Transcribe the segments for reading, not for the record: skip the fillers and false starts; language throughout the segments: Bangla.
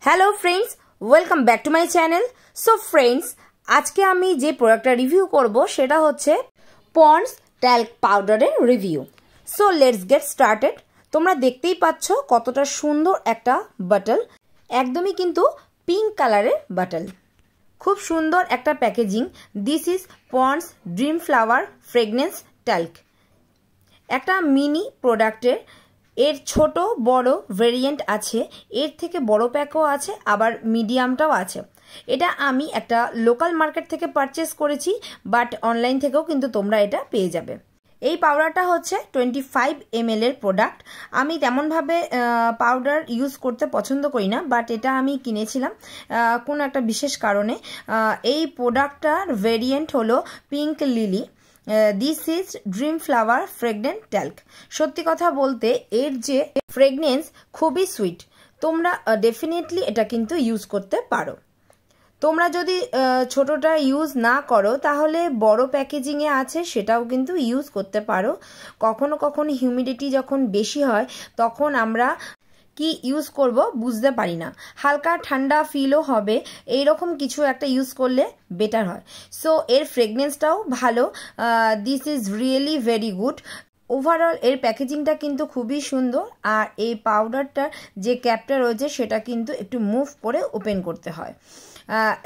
Hello friends welcome back to my channel. So friends आज के आमी जे प्रोडक्टटा रिव्यू करब सेटा होच्छे पन्ड्स टैल्क पाउडारेर review. So let's get started. तोमरा देखतेई पाচ্ছো कतटा सुंदर एकटा बटल, एकदमই किन्तु पिंक कालारेर बटल, खूब सुंदर एकटा packaging. This is Pond's dream flower fragrance talc, एकटा मिनी प्रोडक्टेर एर छोटो बड़ो वेरिएंट आछे, एर थेके बड़ो पैकও আছে, আবার মিডিয়ামটাও আছে। এটা আমি একটা লোকাল মার্কেট থেকে পারচেজ করেছি, বাট অনলাইন থেকেও কিন্তু তোমরা এটা পেয়ে যাবে। এই পাউডারটা হচ্ছে 25 ml এর প্রোডাক্ট। আমি তেমনভাবে পাউডার ইউজ করতে পছন্দ করি না, বাট এটা আমি কিনেছিলাম কোনো একটা বিশেষ কারণে। এই প্রোডাক্টটার ভেরিয়েন্ট হলো pink lily. This is dream flower fragrant talc. সত্যি কথা বলতে এর যে ফ্রেগনেন্স খুবই সুইট, তোমরা ডেফিনেটলি এটা কিন্তু ইউজ করতে পারো। তোমরা যদি ছোটটা ইউজ না করো তাহলে বড় প্যাকেজিংয়ে আছে সেটাও কিন্তু ইউজ করতে পারো। কখনো কখনো হিউমিডিটি যখন বেশি হয় তখন আমরা কি ইউজ করব বুঝতে পারি না, হালকা ঠান্ডা ফিলও হবে, এইরকম কিছু একটা ইউজ করলে বেটার হয়। সো এর ফ্রেগনেন্সটাও ভালো। This is really very good. Overall এর প্যাকেজিংটা কিন্তু খুবই সুন্দর। আর এই পাউডারটার যে ক্যাপটা রয়েছে সেটা কিন্তু একটু মুভ করে ওপেন করতে হয়।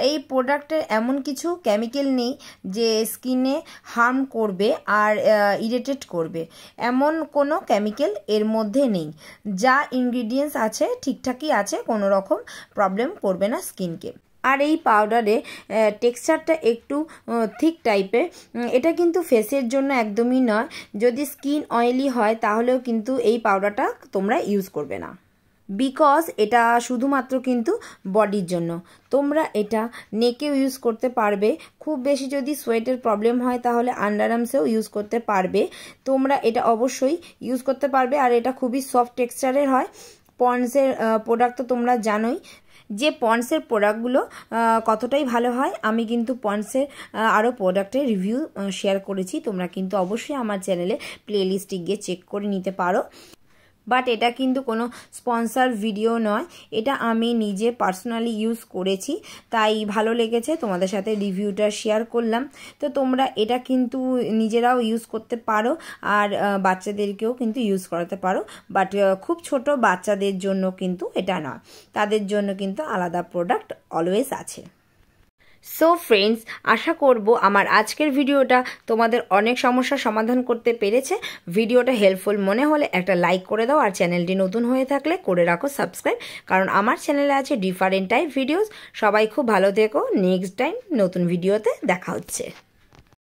এই প্রোডাক্টের এমন কিছু কেমিক্যাল নেই যে স্কিনে হার্ম করবে আর ইরিটেট করবে, এমন কোনো কেমিক্যাল এর মধ্যে নেই। যা ইনগ্রিডিয়েন্টস আছে ঠিকঠাকই আছে, কোনো রকম প্রবলেম করবে না স্কিনকে। আর এই পাউডারে টেক্সচারটা একটু থিক টাইপের, এটা কিন্তু ফেসের জন্য একদমই নয়। যদি স্কিন অয়েলি হয় তাহলেও কিন্তু এই পাউডারটা তোমরা ইউজ করবে না, বিকজ এটা শুধুমাত্র কিন্তু বডির জন্য। তোমরা এটা নেকেও ইউজ করতে পারবে, খুব বেশি যদি সোয়েটের প্রবলেম হয় তাহলে আন্ডার আর্মসেও ইউজ করতে পারবে। তোমরা এটা অবশ্যই ইউজ করতে পারবে। আর এটা খুবই সফট টেক্সচারের হয়। পন্ডসের প্রোডাক্ট তো তোমরা জানোই যে পন্ডসের প্রোডাক্টগুলো কতটাই ভালো হয়। আমি কিন্তু পন্ডসের আরও প্রোডাক্টের রিভিউ শেয়ার করেছি, তোমরা কিন্তু অবশ্যই আমার চ্যানেলে প্লেলিস্টে গিয়ে চেক করে নিতে পারো। বাট এটা কিন্তু কোনো স্পন্সর ভিডিও নয়, এটা আমি নিজে পার্সোনালি ইউজ করেছি, তাই ভালো লেগেছে তোমাদের সাথে রিভিউটা শেয়ার করলাম। তো তোমরা এটা কিন্তু নিজেরাও ইউজ করতে পারো আর বাচ্চাদেরকেও কিন্তু ইউজ করাতে পারো। বাট খুব ছোট বাচ্চাদের জন্য কিন্তু এটা নয়, তাদের জন্য কিন্তু আলাদা প্রোডাক্ট অলওয়েজ আছে। সো ফ্রেন্ডস আশা করব আমার আজকের ভিডিওটা তোমাদের অনেক সমস্যার সমাধান করতে পেরেছে। ভিডিওটা হেল্পফুল মনে হলে একটা লাইক করে দাও, আর চ্যানেলটি নতুন হয়ে থাকলে করে রাখো সাবস্ক্রাইব, কারণ আমার চ্যানেলে আছে ডিফারেন্ট টাইপ ভিডিওস। সবাই খুব ভালো থেকো, নেক্সট টাইম নতুন ভিডিওতে দেখা হচ্ছে।